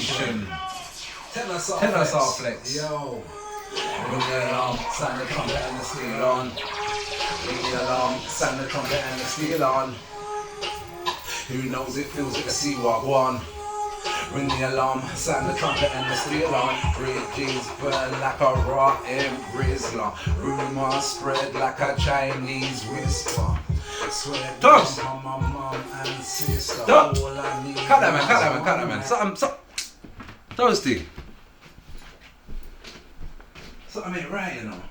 Nation. Tell us our flex. Yo. Ring the alarm, sound the trumpet and the steel on. Ring the alarm, sound the trumpet and the steel on. Who knows it, feels it, see what go on. Ring the alarm, sound the trumpet and the steel on. Bridges burn like a rotten grizzler. Rumors spread like a Chinese whisper. Swear Toast! on my mum and sister. Stop! All I need Cut that man. Something. Toasty. Something ain't right, you know.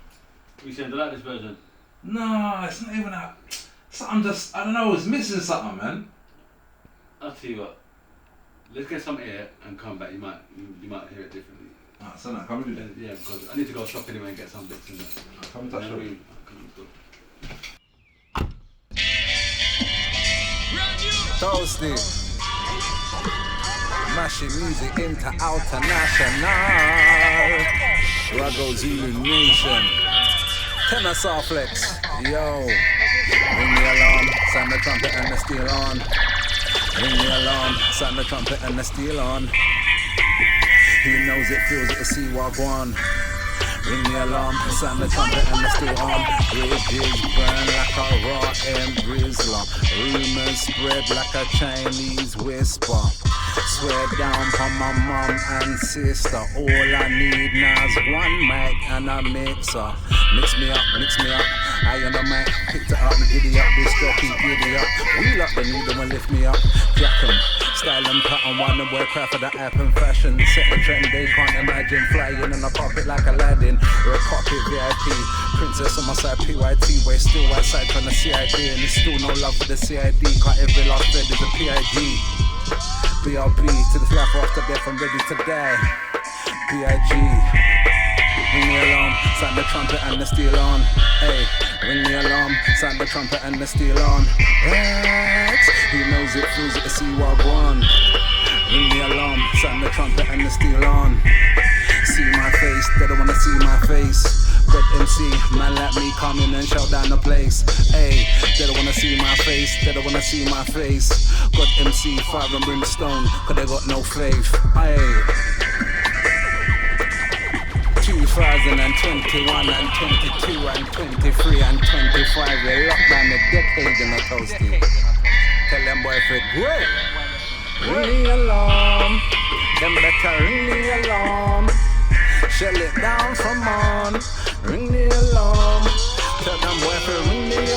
We said to like this version. No, it's not even that. Something just, I don't know, it's missing something, man. I'll tell you what. Let's get some air and come back. You might hear it differently. Ah, so now, come and do that. Yeah, because I need to go shop anyway and get some bits in there. Come and touch it. Toasty. Mashing music into international. Rago Zulu Nation. Tenor Softflex. Yo. Ring the alarm, sound the trumpet and the steel on. Ring the alarm, sound the trumpet and the steel on. Who knows it, feels it, see what go on. Ring the alarm, sound the trumpet and the steel on. Bridges burn like a rotten grizzler. Rumors spread like a Chinese whisper. Swear down on my mum and sister. All I need now is one mic and a mixer. Mix me up. I on the mic, picked it up, giddy up, this jockey, giddy up. Wheel up the needle and lift me up. Jack 'em, style and pattern, one and wear craft for the app and fashion. Set the trend, they can't imagine flying in a carpet like Aladdin. Or a carpet VIP. Princess on my side, PYT, we're still outside from the CID. And there's still no love for the CID, cause every last bed is a PIG. BRB to this life after death, I'm ready to die. BIG. Ring the alarm, sound the trumpet and the steel on. Hey, ring the alarm, sound the trumpet and the steel on. Right, who knows it, feels it, to see what go on. Ring the alarm, sound the trumpet and the steel on. See my face, they don't wanna see my face. God MC, man like me come in and shout down the place. Hey, they don't wanna see my face, they don't wanna see my face. God MC, fire and brimstone, cause they got no faith. Hey. 2021 and 22 and 23 and 25, we locked down the decade in the toasty. Tell them boy for great. Ring the alarm, them better ring the alarm. Shell it down from on, ring the alarm. Tell them boy for ring the